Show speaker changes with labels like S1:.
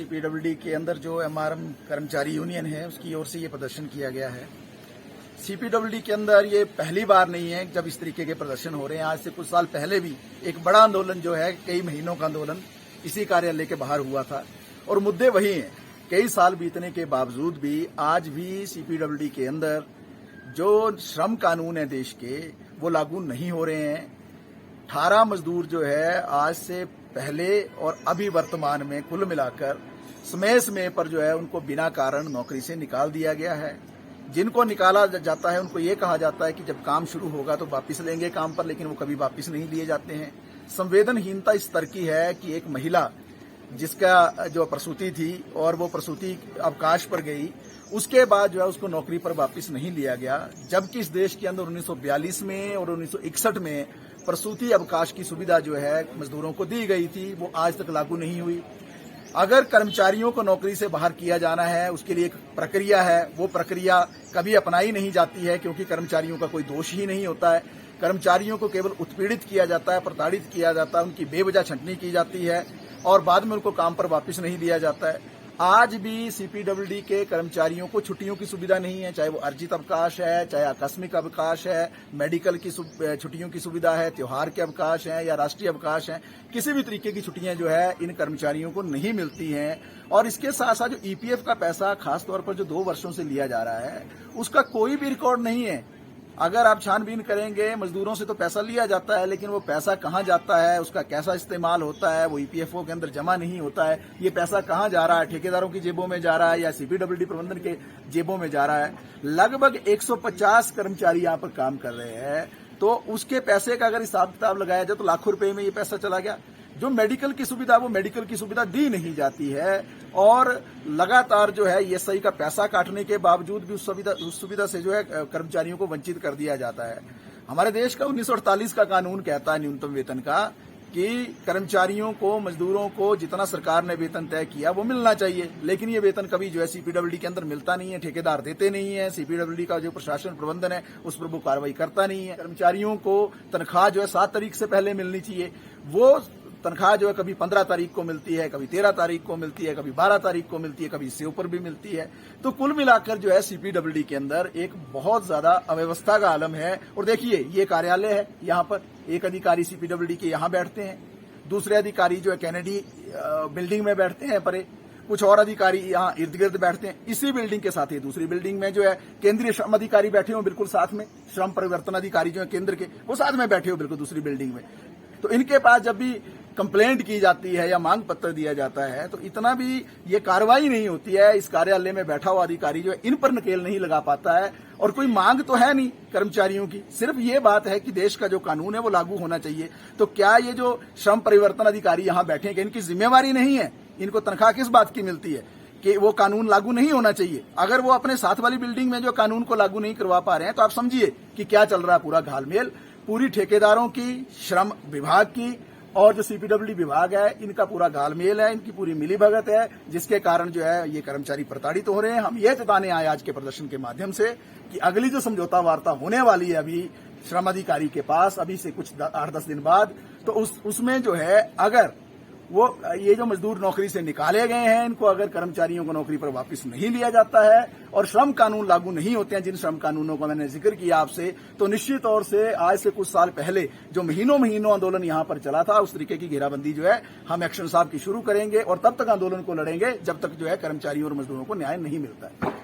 S1: CPWD के अंदर जो एमआरएम कर्मचारी यूनियन है उसकी ओर से ये प्रदर्शन किया गया है। सीपीडब्ल्यूडी के अंदर ये पहली बार नहीं है जब इस तरीके के प्रदर्शन हो रहे हैं। आज से कुछ साल पहले भी एक बड़ा आंदोलन जो है, कई महीनों का आंदोलन इसी कार्यालय के बाहर हुआ था और मुद्दे वही हैं। कई साल बीतने के बावजूद भी आज भी सीपीडब्ल्यूडी के अंदर जो श्रम कानून है देश के, वो लागू नहीं हो रहे हैं। 18 मजदूर जो है आज से पहले और अभी वर्तमान में कुल मिलाकर समय पर जो है उनको बिना कारण नौकरी से निकाल दिया गया है। जिनको निकाला जाता है उनको ये कहा जाता है कि जब काम शुरू होगा तो वापस लेंगे काम पर, लेकिन वो कभी वापस नहीं लिए जाते हैं। संवेदनहीनता इस स्तर की है कि एक महिला जिसका जो प्रसूति थी और वो प्रसूति अवकाश पर गई, उसके बाद जो है उसको नौकरी पर वापस नहीं लिया गया, जबकि इस देश के अंदर 1942 में और 1961 में प्रसूति अवकाश की सुविधा जो है मजदूरों को दी गई थी, वो आज तक लागू नहीं हुई। अगर कर्मचारियों को नौकरी से बाहर किया जाना है, उसके लिए एक प्रक्रिया है, वो प्रक्रिया कभी अपनाई नहीं जाती है क्योंकि कर्मचारियों का कोई दोष ही नहीं होता है। कर्मचारियों को केवल उत्पीड़ित किया जाता है, प्रताड़ित किया जाता है, उनकी बेवजह छंटनी की जाती है और बाद में उनको काम पर वापस नहीं दिया जाता है। आज भी सीपीडब्ल्यूडी के कर्मचारियों को छुट्टियों की सुविधा नहीं है, चाहे वो अर्जित अवकाश है, चाहे आकस्मिक अवकाश है, मेडिकल की छुट्टियों की सुविधा है, त्योहार के अवकाश है या राष्ट्रीय अवकाश है। किसी भी तरीके की छुट्टियां जो है इन कर्मचारियों को नहीं मिलती हैं। और इसके साथ साथ जो ईपीएफ का पैसा खासतौर पर जो 2 वर्षों से लिया जा रहा है, उसका कोई भी रिकॉर्ड नहीं है। अगर आप छानबीन करेंगे, मजदूरों से तो पैसा लिया जाता है, लेकिन वो पैसा कहाँ जाता है, उसका कैसा इस्तेमाल होता है, वो ईपीएफओ के अंदर जमा नहीं होता है। ये पैसा कहाँ जा रहा है, ठेकेदारों की जेबों में जा रहा है या सीपीडब्ल्यूडी प्रबंधन के जेबों में जा रहा है। लगभग 150 कर्मचारी यहाँ पर काम कर रहे हैं, तो उसके पैसे का अगर हिसाब किताब लगाया जाए तो लाखों रुपए में ये पैसा चला गया। जो मेडिकल की सुविधा, वो मेडिकल की सुविधा दी नहीं जाती है और लगातार जो है ईएसआई का पैसा काटने के बावजूद भी उस सुविधा से जो है कर्मचारियों को वंचित कर दिया जाता है। हमारे देश का 1948 का कानून कहता है न्यूनतम वेतन का कि कर्मचारियों को, मजदूरों को जितना सरकार ने वेतन तय किया वो मिलना चाहिए, लेकिन ये वेतन कभी जो है सीपीडब्ल्यूडी के अंदर मिलता नहीं है, ठेकेदार देते नहीं है, सीपीडब्ल्यूडी का जो प्रशासन प्रबंधन है उस पर वो कार्रवाई करता नहीं है। कर्मचारियों को तनख्वाह जो है 7 तारीख से पहले मिलनी चाहिए, वो तनख्वाह जो है कभी 15 तारीख को मिलती है, कभी 13 तारीख को मिलती है, कभी 12 तारीख को मिलती है, कभी इससे ऊपर भी मिलती है। तो कुल मिलाकर जो है सीपीडब्ल्यूडी के अंदर एक बहुत ज्यादा अव्यवस्था का आलम है। और देखिए, ये कार्यालय है, यहाँ पर एक अधिकारी सीपीडब्ल्यूडी के यहाँ बैठते हैं, दूसरे अधिकारी जो है कैनेडी बिल्डिंग में बैठते हैं परे, कुछ और अधिकारी यहाँ इर्द गिर्द बैठते हैं। इसी बिल्डिंग के साथ ही दूसरी बिल्डिंग में जो है केंद्रीय श्रम अधिकारी बैठे हो बिल्कुल साथ में, श्रम परिवर्तन अधिकारी जो है केंद्र के, वो साथ में बैठे हो बिल्कुल दूसरी बिल्डिंग में। तो इनके पास जब भी कंप्लेंट की जाती है या मांग पत्र दिया जाता है तो इतना भी ये कार्रवाई नहीं होती है। इस कार्यालय में बैठा हुआ अधिकारी जो है इन पर नकेल नहीं लगा पाता है और कोई मांग तो है नहीं कर्मचारियों की, सिर्फ ये बात है कि देश का जो कानून है वो लागू होना चाहिए। तो क्या ये जो श्रम परिवर्तन अधिकारी यहाँ बैठे हैं, इनकी जिम्मेवारी नहीं है? इनको तनख्वाह किस बात की मिलती है कि वो कानून लागू नहीं होना चाहिए? अगर वो अपने साथ वाली बिल्डिंग में जो कानून को लागू नहीं करवा पा रहे हैं तो आप समझिए कि क्या चल रहा है पूरा घालमेल। पूरी ठेकेदारों की, श्रम विभाग की और जो सीपीडब्ल्यूडी विभाग है, इनका पूरा घालमेल है, इनकी पूरी मिलीभगत है, जिसके कारण जो है ये कर्मचारी प्रताड़ित हो रहे हैं। हम ये जताने आए आज के प्रदर्शन के माध्यम से कि अगली जो समझौता वार्ता होने वाली है अभी श्रम अधिकारी के पास, अभी से कुछ 8-10 दिन बाद, तो उसमें जो है अगर वो ये जो मजदूर नौकरी से निकाले गए हैं, इनको अगर कर्मचारियों को नौकरी पर वापस नहीं लिया जाता है और श्रम कानून लागू नहीं होते हैं, जिन श्रम कानूनों का मैंने जिक्र किया आपसे, तो निश्चित तौर से आज से कुछ साल पहले जो महीनों आंदोलन यहाँ पर चला था, उस तरीके की घेराबंदी जो है हम एक्शन साहब की शुरू करेंगे और तब तक आंदोलन को लड़ेंगे जब तक जो है कर्मचारियों और मजदूरों को न्याय नहीं मिलता है।